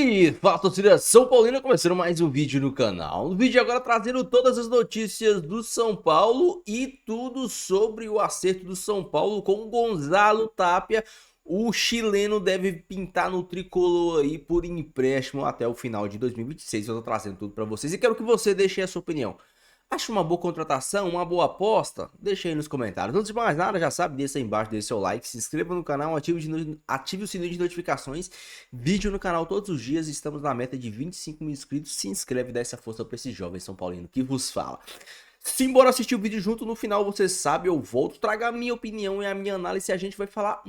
E fala, torcida São Paulina, começando mais um vídeo no canal. No vídeo agora trazendo todas as notícias do São Paulo e tudo sobre o acerto do São Paulo com o Gonzalo Tapia. O chileno deve pintar no tricolor aí por empréstimo até o final de 2026. Eu tô trazendo tudo pra vocês e quero que você deixe a sua opinião. Acha uma boa contratação, uma boa aposta? Deixa aí nos comentários. Antes de mais nada, já sabe, deixa aí embaixo, deixa seu like, se inscreva no canal, ative o sininho de notificações. Vídeo no canal todos os dias, estamos na meta de 25 mil inscritos. Se inscreve e dá essa força pra esse jovem São Paulino que vos fala. Simbora assistir o vídeo junto, no final você sabe, eu volto, trago a minha opinião e a minha análise e a gente vai falar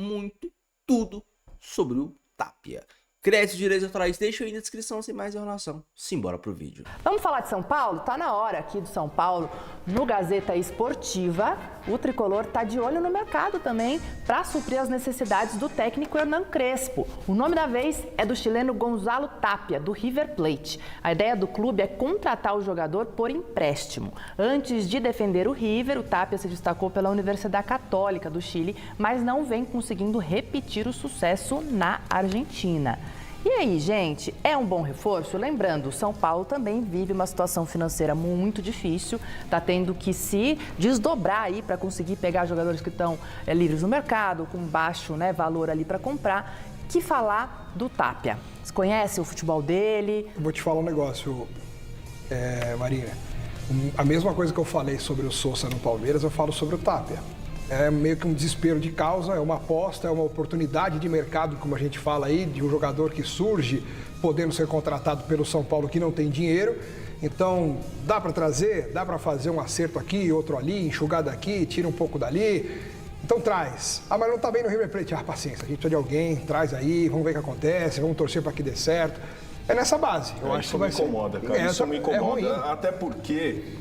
tudo sobre o Tapia. Créditos, direitos autorais, deixa aí na descrição, sem mais enrolação. Simbora pro vídeo. Vamos falar de São Paulo? Tá na hora aqui do São Paulo, no Gazeta Esportiva. O tricolor tá de olho no mercado também para suprir as necessidades do técnico Hernan Crespo. O nome da vez é do chileno Gonzalo Tapia, do River Plate. A ideia do clube é contratar o jogador por empréstimo. Antes de defender o River, o Tapia se destacou pela Universidade Católica do Chile, mas não vem conseguindo repetir o sucesso na Argentina. E aí, gente, é um bom reforço? Lembrando, o São Paulo também vive uma situação financeira muito difícil, está tendo que se desdobrar aí para conseguir pegar jogadores que estão livres no mercado, com baixo valor ali para comprar. Que falar do Tapia? Você conhece o futebol dele? Eu vou te falar um negócio, Maria. A mesma coisa que eu falei sobre o Sousa no Palmeiras, eu falo sobre o Tapia. É meio que um desespero de causa, é uma aposta, é uma oportunidade de mercado, como a gente fala aí, de um jogador que surge podendo ser contratado pelo São Paulo que não tem dinheiro. Então, dá para trazer, dá para fazer um acerto aqui, outro ali, enxugar daqui, tira um pouco dali. Então traz. Ah, mas não tá bem no River Plate. Ah, paciência, a gente precisa de alguém, traz aí, vamos ver o que acontece, vamos torcer para que dê certo. É nessa base. Eu acho que vai ser. Isso me incomoda, cara. Isso me incomoda, até porque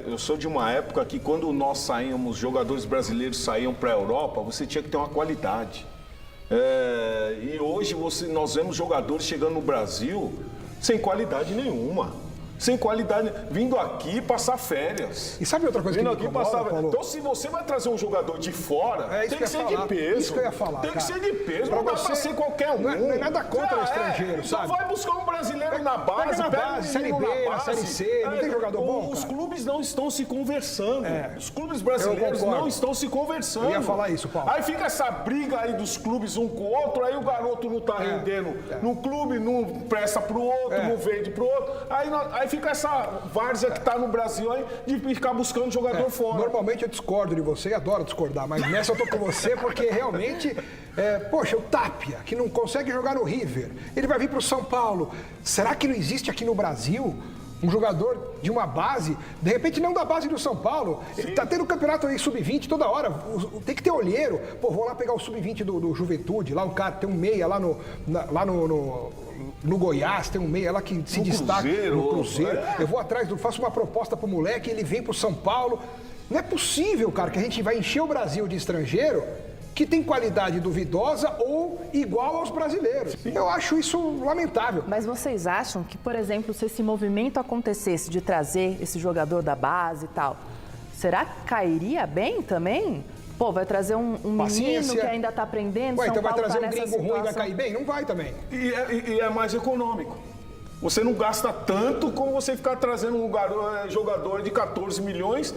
eu sou de uma época que quando nós saímos, jogadores brasileiros saíam para a Europa, você tinha que ter uma qualidade. E hoje nós vemos jogadores chegando no Brasil sem qualidade nenhuma. Sem qualidade, vindo aqui passar férias. E sabe outra coisa que me incomoda, Paulo? Então, se você vai trazer um jogador de fora, tem que ser de peso. Isso que eu ia falar, tem que ser de peso, não dá pra ser qualquer um. Não é nada contra o estrangeiro, sabe? Então vai buscar um brasileiro na base, pega Série B, na Série C, não tem jogador bom, Os cara? clubes não estão se conversando. Os clubes brasileiros não estão se conversando. Eu ia falar isso, Paulo. Aí fica essa briga aí dos clubes um com o outro, aí o garoto não tá rendendo no clube, não presta pro outro, não vende pro outro. Aí fica essa várzea que tá no Brasil aí de ficar buscando jogador fora. Normalmente eu discordo de você, adoro discordar, mas nessa eu tô com você porque realmente, poxa, o Tapia, que não consegue jogar no River, ele vai vir pro São Paulo. Será que não existe aqui no Brasil um jogador de uma base, de repente não da base do São Paulo? Sim. Tá tendo campeonato aí sub-20 toda hora, tem que ter olheiro. Pô, vou lá pegar o sub-20 do Juventude, lá um cara, tem um meia lá no Goiás, tem um meia lá que se destaca no Cruzeiro. Eu vou atrás, faço uma proposta pro moleque, ele vem pro São Paulo. Não é possível, cara, que a gente vai encher o Brasil de estrangeiro que tem qualidade duvidosa ou igual aos brasileiros. Sim. Eu acho isso lamentável. Mas vocês acham que, por exemplo, se esse movimento acontecesse de trazer esse jogador da base e tal, será que cairia bem também? Pô, vai trazer um menino que ainda tá aprendendo. Ué, então vai Paulo trazer tá um gringo ruim e vai cair bem? Não vai também. E é mais econômico. Você não gasta tanto como você ficar trazendo um jogador de 14 milhões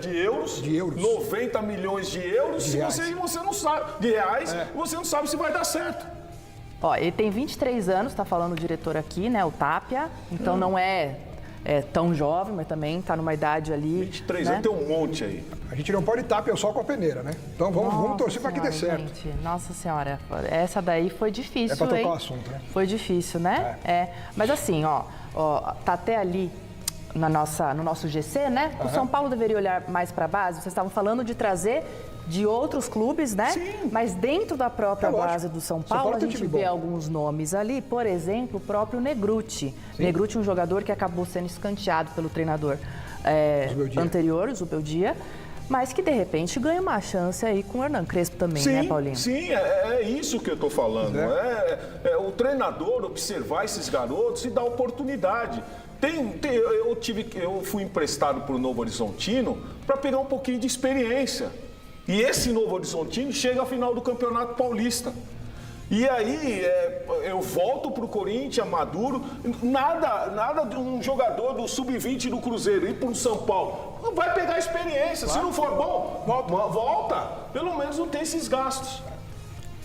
de euros, 90 milhões de euros, e você não sabe, de reais, você não sabe se vai dar certo. Ó, ele tem 23 anos, tá falando o diretor aqui, né, o Tapia, então não é tão jovem, mas também tá numa idade ali. 23 anos tem um monte aí. A gente não pode Tapia só com a peneira, né? Então vamos torcer para que dê certo. Gente, nossa senhora, essa daí foi difícil, para tocar o assunto, né? Foi difícil, né? Mas assim, ó, tá até ali no nosso GC, né? O São Paulo deveria olhar mais para a base. Vocês estavam falando de trazer de outros clubes, né? Sim. Mas dentro da própria base do São Paulo, a gente vê alguns nomes ali. Por exemplo, o próprio Negrutti. Sim. Negrutti, um jogador que acabou sendo escanteado pelo treinador anterior, o Zubeldia, mas que de repente ganha uma chance aí com o Hernan Crespo também, né, Paulinho? Sim, é isso que eu tô falando. O treinador observar esses garotos e dar oportunidade. Eu fui emprestado para o Novo Horizontino para pegar um pouquinho de experiência. E esse Novo Horizontino chega à final do Campeonato Paulista. E aí eu volto para o Corinthians, maduro, nada de um jogador do Sub-20 do Cruzeiro ir para o São Paulo. Vai pegar experiência, se não for bom, volta. Pelo menos não tem esses gastos.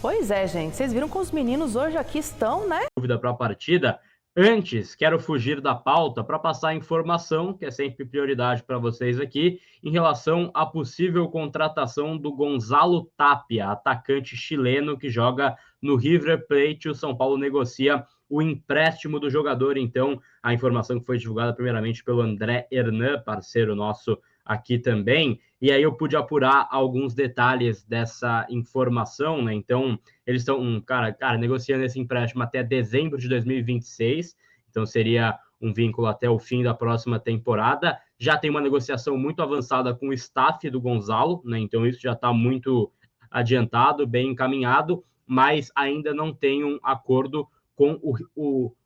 Pois é, gente. Vocês viram que os meninos hoje aqui estão, né? Dúvida para a partida. Antes, quero fugir da pauta para passar a informação, que é sempre prioridade para vocês aqui, em relação à possível contratação do Gonzalo Tapia, atacante chileno que joga no River Plate. O São Paulo negocia o empréstimo do jogador. Então, a informação que foi divulgada primeiramente pelo André Hernan, parceiro nosso aqui também, e aí eu pude apurar alguns detalhes dessa informação, né? Então, eles estão, negociando esse empréstimo até dezembro de 2026, então seria um vínculo até o fim da próxima temporada. Já tem uma negociação muito avançada com o staff do Gonzalo, né? Então isso já está muito adiantado, bem encaminhado, mas ainda não tem um acordo com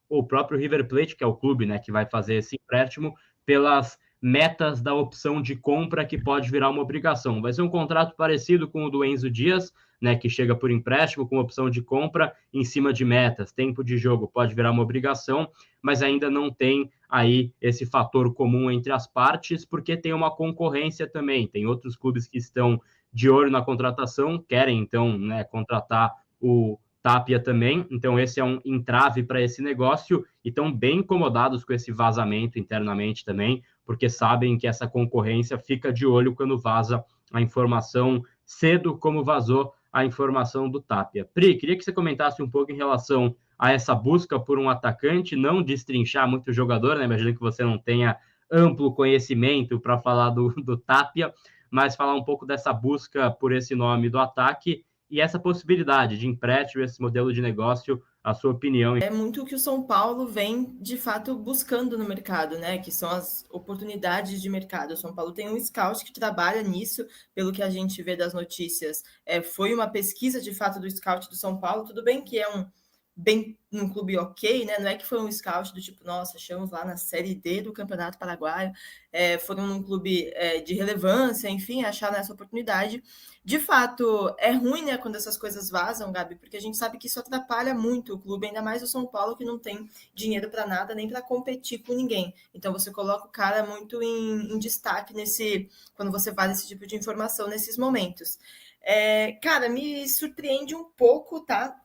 o próprio River Plate, que é o clube, né, que vai fazer esse empréstimo, pelas metas da opção de compra, que pode virar uma obrigação. Vai ser um contrato parecido com o do Enzo Dias, né, que chega por empréstimo com opção de compra em cima de metas, tempo de jogo, pode virar uma obrigação, mas ainda não tem aí esse fator comum entre as partes, porque tem uma concorrência também, tem outros clubes que estão de olho na contratação, querem então, né, contratar o Tapia também, então esse é um entrave para esse negócio, e estão bem incomodados com esse vazamento internamente também, porque sabem que essa concorrência fica de olho quando vaza a informação cedo, como vazou a informação do Tapia. Pri, queria que você comentasse um pouco em relação a essa busca por um atacante, não destrinchar muito o jogador, né? Imagino que você não tenha amplo conhecimento para falar do Tapia, mas falar um pouco dessa busca por esse nome do ataque e essa possibilidade de empréstimo, esse modelo de negócio, a sua opinião. É muito o que o São Paulo vem, de fato, buscando no mercado, né? Que são as oportunidades de mercado. O São Paulo tem um scout que trabalha nisso, pelo que a gente vê das notícias. Foi uma pesquisa, de fato, do scout do São Paulo. Tudo bem que é um clube ok, né? Não é que foi um scout do tipo, nossa, achamos lá na Série D do Campeonato Paraguaio, foram num clube de relevância, enfim, acharam essa oportunidade. De fato, é ruim, né, quando essas coisas vazam, Gabi, porque a gente sabe que isso atrapalha muito o clube, ainda mais o São Paulo, que não tem dinheiro para nada, nem para competir com ninguém. Então, você coloca o cara muito em destaque quando você faz esse tipo de informação nesses momentos. Cara, me surpreende um pouco, tá?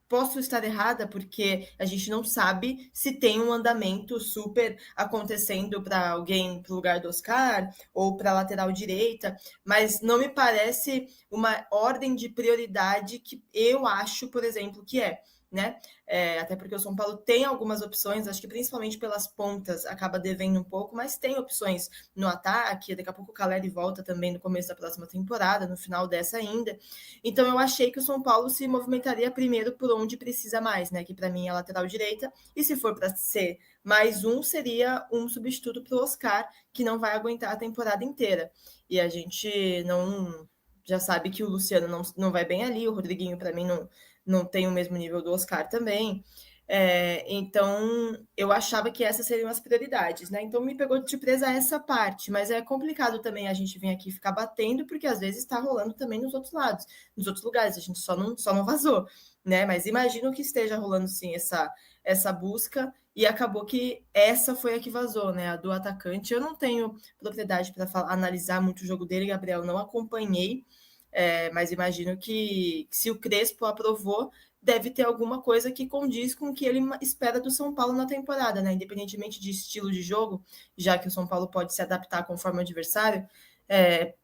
Posso estar errada, porque a gente não sabe se tem um andamento super acontecendo para alguém para o lugar do Oscar ou para a lateral direita, mas não me parece uma ordem de prioridade que eu acho, por exemplo, que né? Até porque o São Paulo tem algumas opções, acho que principalmente pelas pontas acaba devendo um pouco, mas tem opções no ataque. Daqui a pouco o Caleri volta também no começo da próxima temporada, no final dessa ainda. Então eu achei que o São Paulo se movimentaria primeiro por onde precisa mais, né? Que para mim é a lateral direita, e se for para ser mais seria um substituto para o Oscar, que não vai aguentar a temporada inteira. E a gente já sabe que o Luciano não vai bem ali, o Rodriguinho para mim não tem o mesmo nível do Oscar também. Então, eu achava que essas seriam as prioridades, né? Então, me pegou de surpresa essa parte, mas é complicado também a gente vir aqui ficar batendo, porque às vezes está rolando também nos outros lados, nos outros lugares, a gente só não vazou, né? Mas imagino que esteja rolando, sim, essa busca, e acabou que essa foi a que vazou, né? A do atacante. Eu não tenho propriedade para analisar muito o jogo dele, Gabriel, não acompanhei, mas imagino que se o Crespo aprovou, deve ter alguma coisa que condiz com o que ele espera do São Paulo na temporada, né? Independentemente de estilo de jogo, já que o São Paulo pode se adaptar conforme o adversário,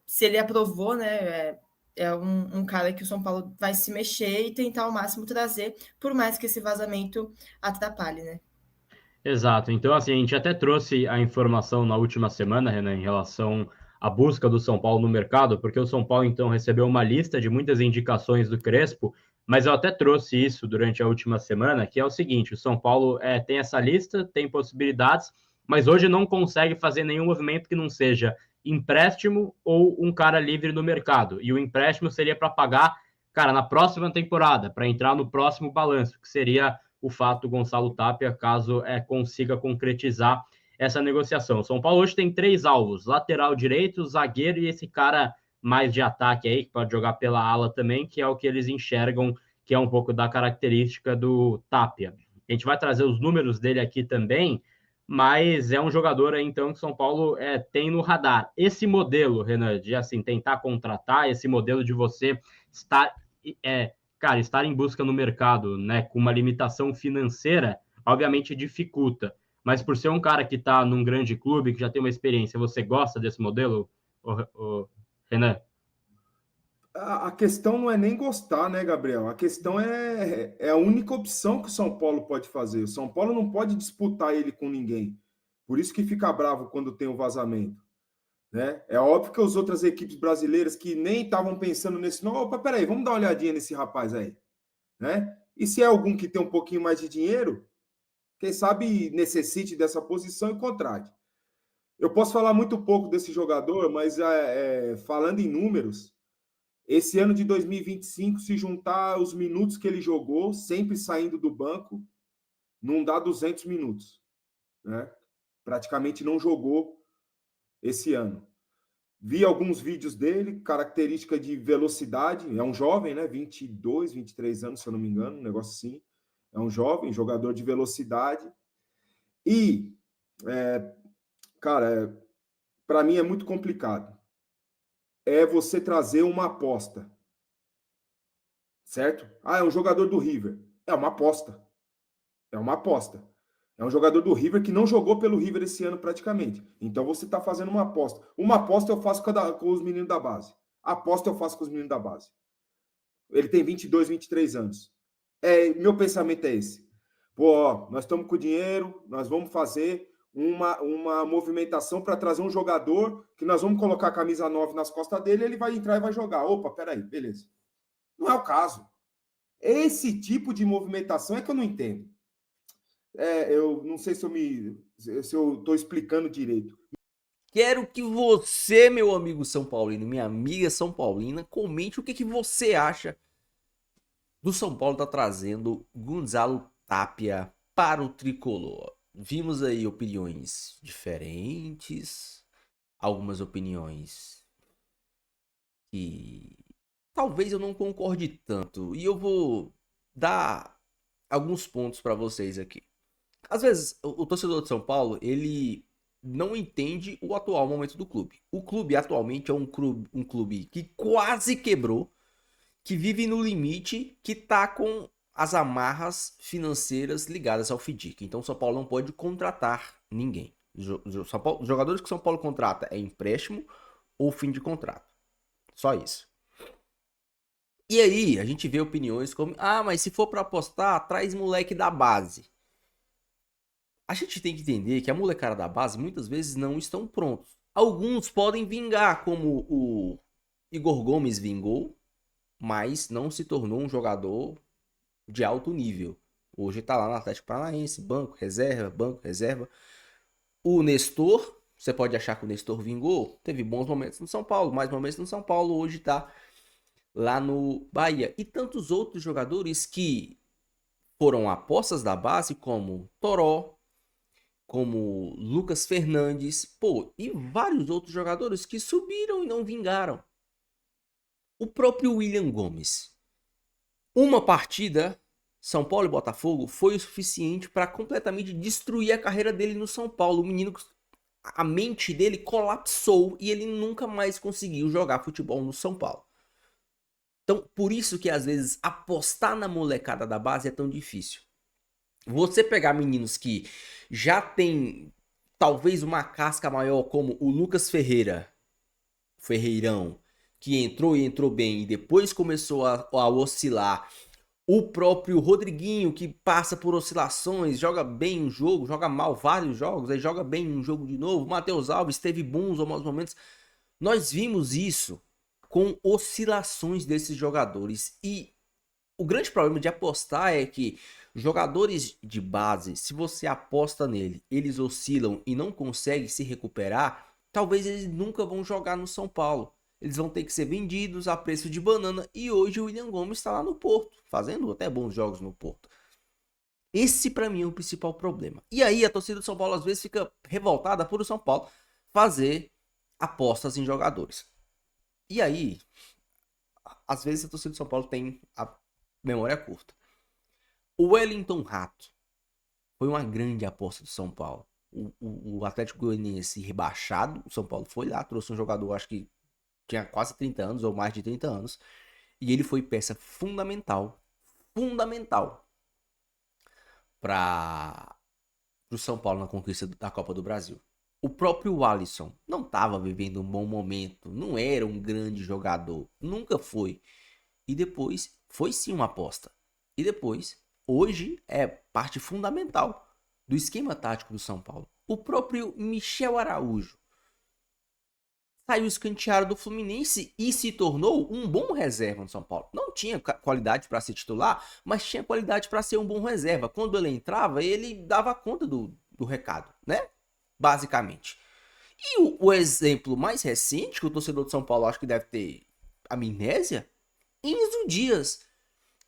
se ele aprovou, né? É um cara que o São Paulo vai se mexer e tentar ao máximo trazer, por mais que esse vazamento atrapalhe, né? Exato. Então, assim, a gente até trouxe a informação na última semana, Renan, em relação à busca do São Paulo no mercado, porque o São Paulo, então, recebeu uma lista de muitas indicações do Crespo, mas eu até trouxe isso durante a última semana, que é o seguinte: o São Paulo tem essa lista, tem possibilidades, mas hoje não consegue fazer nenhum movimento que não seja empréstimo ou um cara livre no mercado. E o empréstimo seria para pagar, cara, na próxima temporada, para entrar no próximo balanço, que seria o fato do Gonzalo Tapia, caso consiga concretizar essa negociação. O São Paulo hoje tem 3 alvos: lateral direito, zagueiro e esse cara mais de ataque aí, que pode jogar pela ala também, que é o que eles enxergam que é um pouco da característica do Tapia. A gente vai trazer os números dele aqui também, mas é um jogador aí, então, que São Paulo tem no radar. Esse modelo, Renan, de assim, tentar contratar, esse modelo de você estar, estar em busca no mercado, né, com uma limitação financeira, obviamente dificulta. Mas por ser um cara que está num grande clube, que já tem uma experiência, você gosta desse modelo, Renan? A questão não é nem gostar, né, Gabriel? A questão é a única opção que o São Paulo pode fazer. O São Paulo não pode disputar ele com ninguém. Por isso que fica bravo quando tem o vazamento. Né? É óbvio que as outras equipes brasileiras que nem estavam pensando nesse... Não, opa, peraí, vamos dar uma olhadinha nesse rapaz aí. Né? E se é algum que tem um pouquinho mais de dinheiro, quem sabe necessite dessa posição e contrate. Eu posso falar muito pouco desse jogador, mas falando em números, esse ano de 2025, se juntar os minutos que ele jogou, sempre saindo do banco, não dá 200 minutos. Né? Praticamente não jogou esse ano. Vi alguns vídeos dele, característica de velocidade, é um jovem, né? 22, 23 anos, se eu não me engano, um negócio assim. É um jovem, jogador de velocidade. E, cara, para mim é muito complicado. É você trazer uma aposta. Certo? Ah, é um jogador do River. É uma aposta. É uma aposta. É um jogador do River que não jogou pelo River esse ano praticamente. Então você está fazendo uma aposta. Uma aposta eu faço com os meninos da base. Aposta eu faço com os meninos da base. Ele tem 22, 23 anos. Meu pensamento é esse. Pô, ó, nós estamos com dinheiro, nós vamos fazer uma movimentação para trazer um jogador que nós vamos colocar a camisa 9 nas costas dele, ele vai entrar e vai jogar. Opa, peraí, beleza. Não é o caso. Esse tipo de movimentação é que eu não entendo. Eu não sei se eu estou explicando direito. Quero que você, meu amigo São Paulino, minha amiga São Paulina, comente o que você acha do São Paulo tá trazendo Gonzalo Tapia para o tricolor. Vimos aí opiniões diferentes, algumas opiniões que talvez eu não concorde tanto, e eu vou dar alguns pontos para vocês aqui. Às vezes, o torcedor de São Paulo, ele não entende o atual momento do clube. O clube atualmente é um clube que quase quebrou, que vive no limite, que tá com as amarras financeiras ligadas ao FDIC. Então, São Paulo não pode contratar ninguém. Os jogadores que São Paulo contrata é empréstimo ou fim de contrato. Só isso. E aí, a gente vê opiniões como, mas se for para apostar, traz moleque da base. A gente tem que entender que a molecada da base muitas vezes não estão prontos. Alguns podem vingar, como o Igor Gomes vingou, mas não se tornou um jogador de alto nível. Hoje tá lá no Atlético Paranaense, banco, reserva. O Nestor, você pode achar que o Nestor vingou, teve bons momentos no São Paulo, mais momentos no São Paulo, hoje tá lá no Bahia. E tantos outros jogadores que foram apostas da base, como Toró, como Lucas Fernandes, e vários outros jogadores que subiram e não vingaram. O próprio William Gomes. Uma partida, São Paulo e Botafogo, foi o suficiente para completamente destruir a carreira dele no São Paulo. O menino, a mente dele colapsou e ele nunca mais conseguiu jogar futebol no São Paulo. Então, por isso que às vezes apostar na molecada da base é tão difícil. Você pegar meninos que já tem talvez uma casca maior, como o Lucas Ferreirão, que entrou bem e depois começou a oscilar. O próprio Rodriguinho, que passa por oscilações, joga bem um jogo, joga mal vários jogos, aí joga bem um jogo de novo. O Matheus Alves teve bons ou maus momentos. Nós vimos isso com oscilações desses jogadores. E o grande problema de apostar é que jogadores de base, se você aposta nele, eles oscilam e não conseguem se recuperar, talvez eles nunca vão jogar no São Paulo. Eles vão ter que ser vendidos a preço de banana. E hoje o William Gomes está lá no Porto, fazendo até bons jogos no Porto. Esse para mim é o principal problema. E aí a torcida do São Paulo às vezes fica revoltada por o São Paulo fazer apostas em jogadores. E aí, às vezes a torcida do São Paulo tem a memória curta. O Wellington Rato foi uma grande aposta do São Paulo. O Atlético Goianiense rebaixado, o São Paulo foi lá, trouxe um jogador, acho que tinha quase 30 anos ou mais de 30 anos, e ele foi peça fundamental para o São Paulo na conquista da Copa do Brasil. O próprio Alisson não estava vivendo um bom momento, não era um grande jogador, nunca foi. E depois foi sim uma aposta. E depois, hoje é parte fundamental do esquema tático do São Paulo. O próprio Michel Araújo saiu escanteado do Fluminense e se tornou um bom reserva no São Paulo. Não tinha qualidade para ser titular, mas tinha qualidade para ser um bom reserva. Quando ele entrava, ele dava conta do recado, né? Basicamente. E o exemplo mais recente, que o torcedor de São Paulo acho que deve ter amnésia, Enzo Dias.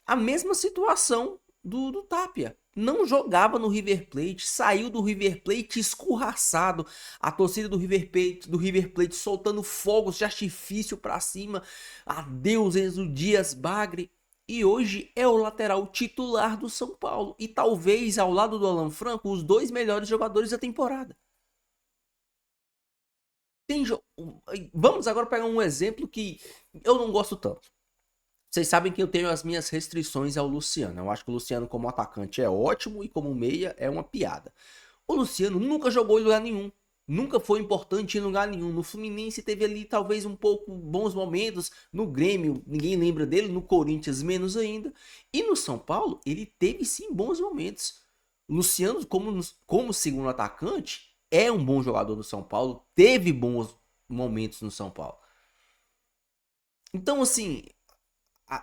A mesma situação do Tapia. Não jogava no River Plate, saiu do River Plate escorraçado. A torcida do River Plate soltando fogos de artifício pra cima. Adeus, Enzo Dias, Bagre. E hoje é o lateral titular do São Paulo. E talvez, ao lado do Alan Franco, os 2 melhores jogadores da temporada. Vamos agora pegar um exemplo que eu não gosto tanto. Vocês sabem que eu tenho as minhas restrições ao Luciano. Eu acho que o Luciano como atacante é ótimo e como meia é uma piada. O Luciano nunca jogou em lugar nenhum. Nunca foi importante em lugar nenhum. No Fluminense teve ali talvez um pouco bons momentos. No Grêmio ninguém lembra dele. No Corinthians menos ainda. E no São Paulo ele teve sim bons momentos. O Luciano como segundo atacante é um bom jogador do São Paulo. Teve bons momentos no São Paulo. Então assim...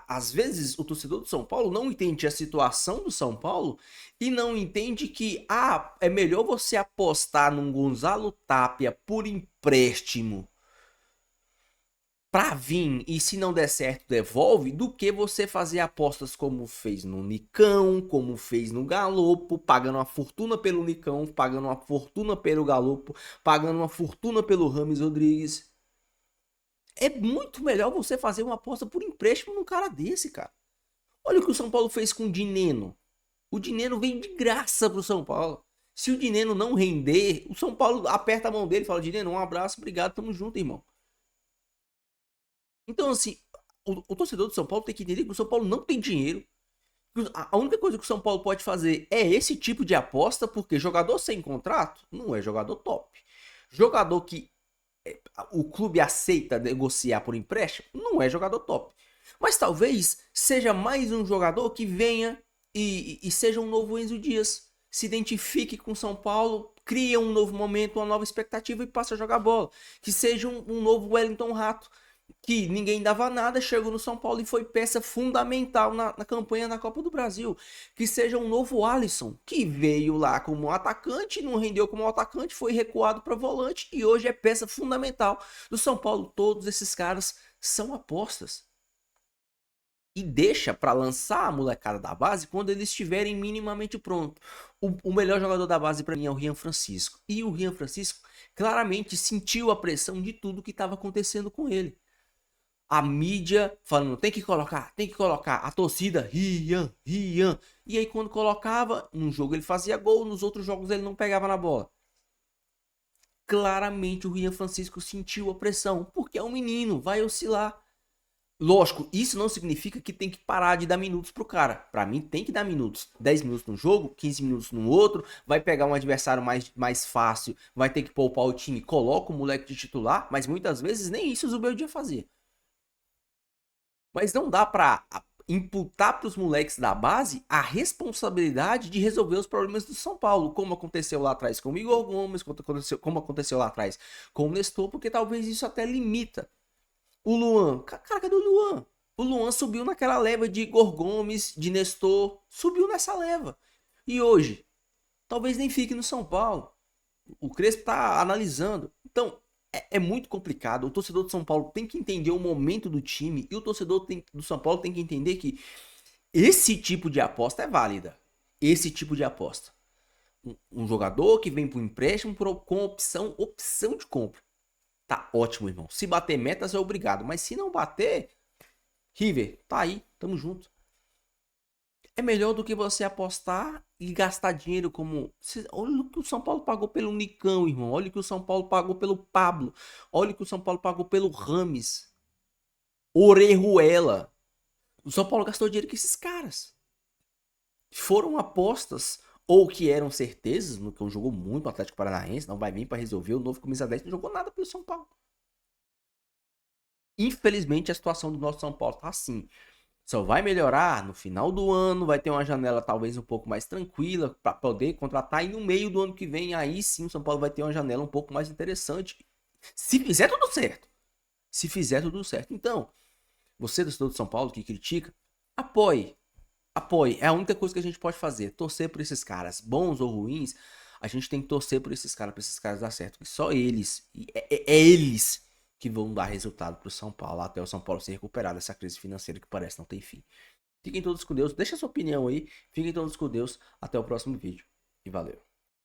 Às vezes o torcedor do São Paulo não entende a situação do São Paulo e não entende que é melhor você apostar num Gonzalo Tapia por empréstimo pra vir e se não der certo devolve, do que você fazer apostas como fez no Nicão, como fez no Galopo, pagando uma fortuna pelo Nicão, pagando uma fortuna pelo Galopo, pagando uma fortuna pelo Rames Rodrigues. É muito melhor você fazer uma aposta por empréstimo num cara desse, cara. Olha o que o São Paulo fez com o Dineno. O Dineno veio de graça pro São Paulo. Se o Dineno não render, o São Paulo aperta a mão dele e fala: Dineno, um abraço, obrigado, tamo junto, irmão. Então, assim, o torcedor do São Paulo tem que entender que o São Paulo não tem dinheiro. A única coisa que o São Paulo pode fazer é esse tipo de aposta, porque jogador sem contrato não é jogador top. Jogador que o clube aceita negociar por empréstimo, não é jogador top. Mas talvez seja mais um jogador que venha e seja um novo Enzo Dias. Se identifique com São Paulo, cria um novo momento, uma nova expectativa e passa a jogar bola. Que seja um novo Wellington Rato, que ninguém dava nada, chegou no São Paulo e foi peça fundamental na campanha da Copa do Brasil. Que seja um novo Alisson, que veio lá como atacante, não rendeu como atacante, foi recuado para volante e hoje é peça fundamental do São Paulo. Todos esses caras são apostas. E deixa para lançar a molecada da base quando eles estiverem minimamente prontos. O melhor jogador da base para mim é o Rian Francisco. E o Rian Francisco claramente sentiu a pressão de tudo que estava acontecendo com ele. A mídia falando, tem que colocar, a torcida, Rian. E aí quando colocava, num jogo ele fazia gol, nos outros jogos ele não pegava na bola. Claramente o Rian Francisco sentiu a pressão, porque é um menino, vai oscilar. Lógico, isso não significa que tem que parar de dar minutos pro cara. Pra mim tem que dar minutos. 10 minutos num jogo, 15 minutos no outro, vai pegar um adversário mais fácil, vai ter que poupar o time, coloca o moleque de titular, mas muitas vezes nem isso o Zubeldia fazia. Mas não dá pra imputar pros moleques da base a responsabilidade de resolver os problemas do São Paulo, como aconteceu lá atrás com o Igor Gomes, como aconteceu lá atrás com o Nestor, porque talvez isso até limita. O Luan, cara, cadê o Luan? O Luan subiu naquela leva de Igor Gomes, de Nestor, subiu nessa leva. E hoje, talvez nem fique no São Paulo. O Crespo tá analisando. Então, é muito complicado. O torcedor de São Paulo tem que entender o momento do time e o torcedor do São Paulo tem que entender que esse tipo de aposta é válida. Esse tipo de aposta. Um jogador que vem por empréstimo com opção de compra. Tá ótimo, irmão. Se bater metas é obrigado. Mas se não bater, River, tá aí. Tamo junto. É melhor do que você apostar e gastar dinheiro como... Olha o que o São Paulo pagou pelo Nicão, irmão. Olha o que o São Paulo pagou pelo Pablo. Olha o que o São Paulo pagou pelo Rames. Orejuela. O São Paulo gastou dinheiro com esses caras. Foram apostas ou que eram certezas. O Nicão jogou muito no Atlético Paranaense. Não vai vir para resolver. O novo camisa 10 não jogou nada pelo São Paulo. Infelizmente a situação do nosso São Paulo tá assim. Só vai melhorar no final do ano, vai ter uma janela talvez um pouco mais tranquila para poder contratar e no meio do ano que vem aí sim o São Paulo vai ter uma janela um pouco mais interessante. Se fizer tudo certo. Se fizer tudo certo. Então, você do São Paulo que critica, apoie. Apoie. É a única coisa que a gente pode fazer. Torcer por esses caras, bons ou ruins, a gente tem que torcer por esses caras, para esses caras dar certo. Que só eles, é eles que vão dar resultado pro São Paulo, até o São Paulo se recuperar dessa crise financeira que parece não ter fim. Fiquem todos com Deus, deixa a sua opinião aí, fiquem todos com Deus, até o próximo vídeo e valeu.